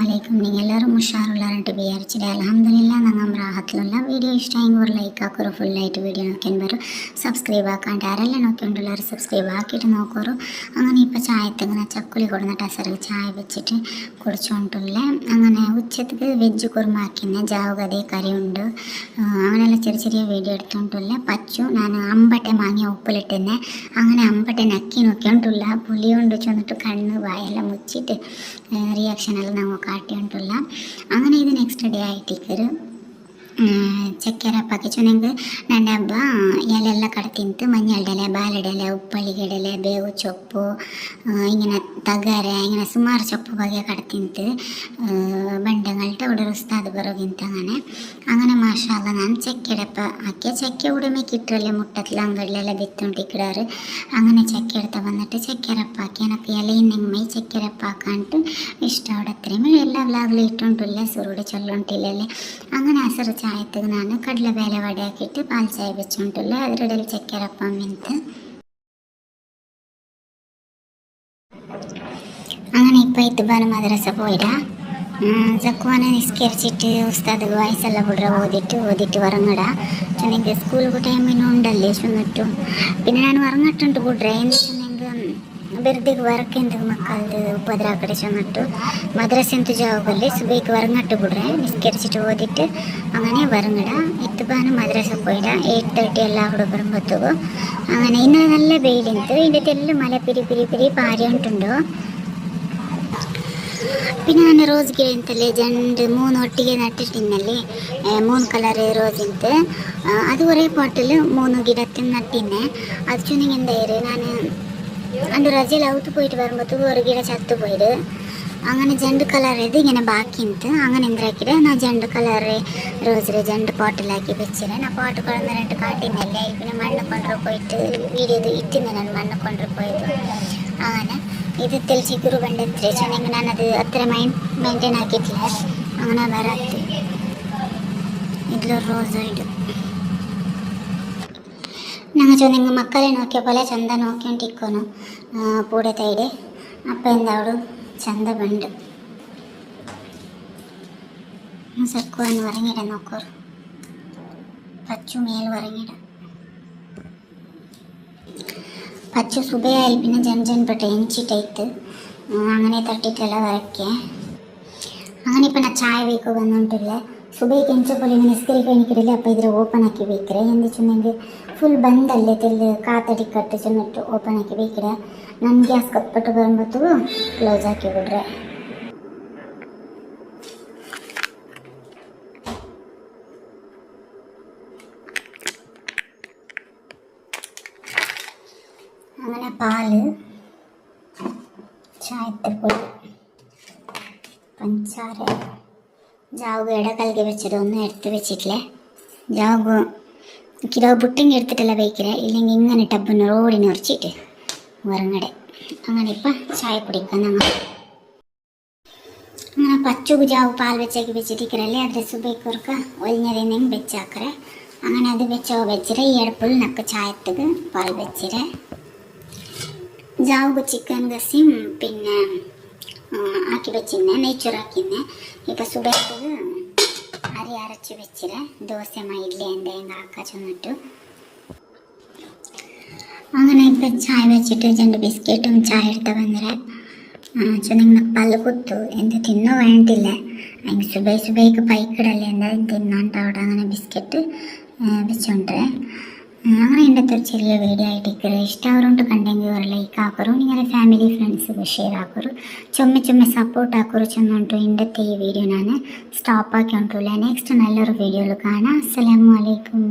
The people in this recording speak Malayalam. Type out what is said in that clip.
അലൈക്കും. നിങ്ങൾ എല്ലാവരും ഉഷാറുള്ളവരായിട്ട് വിചാരിച്ചിട്ട് അൽഹംദുലില്ലാ ഞങ്ങൾ റാഹത്തിലുള്ള വീഡിയോ ഇഷ്ടമായെങ്കിൽ ഒരു ലൈക്ക് ആക്കൊരു ഫുള്ളായിട്ട് വീഡിയോ നോക്കിയാൽ വരും. സബ്സ്ക്രൈബ് ആക്കാണ്ട് ആരെല്ലാം നോക്കിയിട്ടുള്ളവർ സബ്സ്ക്രൈബ് ആക്കിയിട്ട് നോക്കൂ. അങ്ങനെ ഇപ്പോൾ ചായത്ത് ഇങ്ങനെ ചക്കുളി കൊടുന്നിട്ട് അസറിൽ ചായ വെച്ചിട്ട് കുടിച്ചുകൊണ്ടില്ലേ. അങ്ങനെ ഉച്ചക്ക് വെജ് കുറുമാക്കിന്നെ ജാവുകതേ കറിയുണ്ട്. അങ്ങനെയുള്ള ചെറിയ ചെറിയ വീഡിയോ എടുത്തോണ്ടില്ല. പച്ചു ഞാൻ അമ്പട്ടെ മാങ്ങിയ ഉപ്പിലിട്ടെന്നെ അങ്ങനെ അമ്പട്ടെ നക്കി നോക്കിയോണ്ടില്ല. പുളിയുണ്ട് ചെന്നിട്ട് കണ്ണ് വായെല്ലാം മുച്ചിട്ട് റിയാക്ഷനെല്ലാം നമുക്ക് കാട്ടിയോണ്ടില്ല. അങ്ങനെ ഇത് നെക്സ്റ്റ് ഡേ ആയിട്ടിക്കರು ಚಕ್ಕೆರ ಪಾಕಿಚುನೆಂಗೆ ನನ್ನ ಹಬ್ಬ ಎಲೆಲ್ಲ ಕಡೆ ತಿಂತು ಮಂಜಾಳಡೆಲೆ ಬಾಲೆಡೆಲೆ ಉಪ್ಪಳ್ಳಿಗೆಡೆಲೆ ಬೇವು ಚೊಪ್ಪು ഇങ്ങനെ തകര ഇങ്ങനെ സുമാർ ചൊപ്പ് വകയെ കട തിന്ത് ബണ്ടങ്ങളുടെ ഇവിടെ ഉസ്താദ് പിറകിന്ത് അങ്ങനെ മാഷാല്ല ഞാൻ ചക്കയെടുപ്പ് ആക്കിയ ചക്ക ഉടമ കിട്ടുമല്ലേ മുട്ടത്തിൽ അങ്കടിലെല്ലാം വിത്തുണ്ടിക്കിടാറ്. അങ്ങനെ ചക്ക എടുത്ത് വന്നിട്ട് ചക്കരപ്പാക്കി എനിക്ക് ഇലയും നെമ്മയി ചക്കരപ്പാക്കാനിട്ട് ഇഷ്ടം അവിടെ അത്രയും എല്ലാ വ്ലാഗിലും ഇട്ടുകൊണ്ടില്ല സുറുടെ ചൊല്ലുണ്ടില്ലല്ലേ. അങ്ങനെ അസറ് ചായത്തേക്ക് ഞാൻ കടല വേല വടയാക്കിയിട്ട് പാൽ ചായ വെച്ചുകൊണ്ടില്ല. അതിനിടയിൽ ചക്കരപ്പം വിന്ത് അങ്ങനെ ഇപ്പം ഇത്തുബാന് മദ്രസ പോയിടാ. ജക്കുവാനെ നിസ്കരിച്ചിട്ട് ഉസ്താദ് വയസ്സെല്ലാം പിടിറ ഓതിട്ട് വറങ്ങിടാ. ചെന്നെങ്കിൽ സ്കൂൾ ടൈമിനും ഉണ്ടല്ലേ ചൊന്നിട്ടും പിന്നെ ഞാൻ വറങ്ങിട്ടുണ്ട് പിടിറ എന്തെങ്കിൽ വെറുതെ വറക്കെന്ത് മക്കളത് ഉപദ്രാക്കടെ ചൊന്നിട്ടു മദ്രസ എന്ത് ജാവുകല്ലേ സുബൈക്ക് വറങ്ങട്ട് പിടിറ നിസ്കരിച്ചിട്ട് ഓതിട്ട് അങ്ങനെ വറങ്ങിട. ഇത്തുബാന് മദ്രസ പോയിടാ. 8:30 എല്ലാം അവിടെ വരുമ്പോഴത്തേക്കും അങ്ങനെ ഇന്ന് നല്ല വെയിലുണ്ട്. ഇതിൻ്റെ എല്ലാം മല പിരി പാരിയിട്ടുണ്ടോ. പിന്നെ ನಾನು ರೋಸ್ ಗಿಡ ಅಂತಲೇ ಜಂಡು 3 ಒಟ್ಟಿಗೆ ನಟ್ಟಿಟ್ಟಿನಲ್ಲೇ 3 ಕಲರ್ ರೋಸ್ ಇಂತು ಅದು ഒരേ പോട്ടിൽ 3 ಗಿಡ നട്ടിന്നെ. അത് ചുന്നിങ് എന്തായാലും ഞാൻ അണ്ട് റജയിൽ ഔത്ത് പോയിട്ട് വരുമ്പോഴത്തേക്ക് ഒരു ಗಿಡ ചത്തു പോയിട്ട് അങ്ങനെ ജണ്ട് കളർ ഇത് ഇങ്ങനെ ബാക്കിന്ത് അങ്ങനെ എന്താക്കിയിട്ട് ഞാൻ ജണ്ട് കളർ റോസിലെ ജണ്ട് പോട്ടിലാക്കി വെച്ചിട്ട് ഞാൻ പോട്ട് കൊണ്ടുവന്നിട്ട് കാട്ടിന്നല്ലേ. പിന്നെ മണ്ണ് കൊണ്ടു പോയിട്ട് വീഡിയോ ഇട്ടിന്ന് ഞാൻ മണ്ണ് കൊണ്ടു പോയത്. അങ്ങനെ ഇത് തെളിച്ച് കുരു ബണ്ട് എത്ര ചെന്നെങ്കിൽ ഞാനത് അത്ര മെയിൻറ്റെയിൻ ആക്കിയിട്ടില്ല. അങ്ങനെ വരാത്ത് ഇതിലൊരു റോസ് ഇടും. ഞങ്ങൾ ചൊന്നെങ്കിൽ മക്കളെ നോക്കിയ പോലെ ചന്ത നോക്കിക്കൊണ്ടിരിക്കുന്നു പൂടെ തൈഡ്. അപ്പം എന്താവളും ചന്ത ബണ്ട് സക്കുവാന്ന് പറഞ്ഞിട നോക്കൂ. പച്ചു മേൽ പറഞ്ഞിട പച്ച സുബയായി പിന്നെ ജൻപെട്ട എണിച്ചിട്ടൈത്ത് അങ്ങനെ തട്ടിട്ടെല്ല വരയ്ക്കേ. അങ്ങനെ ഇപ്പം ഞാൻ ചായ വയ്ക്കുക വന്നിട്ടില്ല. സുബൈക്ക് എണിച്ചപ്പോൾ ഇങ്ങനെ നിസ്കരിക്കാൻ എനിക്കിടില്ല. അപ്പോൾ ഇതിൽ ഓപ്പൺ ആക്കി വയ്ക്കറേ. എന്ത് ചെന്നെങ്കിൽ ഫുൾ ബന്ധല്ലേ തെല്ല് കാത്തടിക്കട്ട് ചെന്നിട്ട് ഓപ്പൺ ആക്കി വയ്ക്കറേ. ನಾನು ಗ್ಯಾಸ್ ಕಟ್ಬಿಟ್ಟು ಬರುമ്പോഴೂ ಕ್ಲೋಸ್ ಹಾಕಿ ಬಿಡ್ರೆ. അങ്ങനെ പാല് ചായപ്പൊടി പഞ്ചസാര ജാവുക ഇടകലക്കി വെച്ചത് ഒന്നും എടുത്ത് വെച്ചിട്ടില്ലേ. ജാവുക കിലോ പുട്ടിങ് എടുത്തിട്ടല്ല വയ്ക്കറേ. ഇല്ലെങ്കിൽ ഇങ്ങനെ ടബിന് റോഡിന് ഉറച്ചിട്ട് വറങ്ങടെ. അങ്ങനെ ഇപ്പം ചായ കുടിക്കാൻ ഞങ്ങൾ അങ്ങനെ പച്ചു ജാവ് പാൽ വെച്ചിട്ടിരിക്കറല്ലേ. അതിൽ സുബൈക്കുറക്ക ഒലിഞ്ഞതെന്നെങ്കിൽ വെച്ചാക്കറേ. അങ്ങനെ അത് വെച്ചിട്ട് ഈ അടുപ്പിൽ നക്ക് ചായത്തേക്ക് പാൽ വെച്ചിട്ട് ജാവുക ചിക്കൻ ഗസിയും പിന്നെ ആക്കി വെച്ചിരുന്നെ നെയ്ച്ചോറാക്കിന്നെ. ഇപ്പം സുബൈക്ക് അരി അരച്ച് വെച്ചിട്ട് ദോശ ഇഡ്ഡലി എന്തെങ്കിലും ആക്കാൻ ചെന്നിട്ടു. അങ്ങനെ ഇപ്പം ചായ വെച്ചിട്ട് 2 ബിസ്ക്കറ്റും ചായ എടുത്ത് വന്നിട്ട് ചെന്നിങ്ങനെ പല്ല് കുത്തു എന്ത് തിന്നോ വേണ്ടില്ല. അതിന് സുബൈക്ക് പൈക്കിടല്ലേ എന്തായാലും തിന്നാണ്ട് അവിടെ അങ്ങനെ ബിസ്ക്കറ്റ് വെച്ചോണ്ടേ. അങ്ങനെ എൻ്റെ ഒരു ചെറിയ വീഡിയോ ആയിട്ട് ഇഷ്ടമാവരുണ്ട് കണ്ടെങ്കിൽ ഒരു ലൈക്ക് ആക്കറു. നിങ്ങളുടെ ഫാമിലി ഫ്രണ്ട്സിಗೆ ഷെയർ ആക്കറു. ചുമ്മ സപ്പോർട്ട് ആക്കറു ചെന്നുണ്ട്. ഇന്നത്തെ ഈ വീഡിയോ ഞാൻ സ്റ്റോപ്പ് ആക്കി ഉണ്ടല്ലേ. നെക്സ്റ്റ് നല്ലൊരു വീഡിയോയിൽ കാണാം. അസ്സലാമു അലൈക്കും.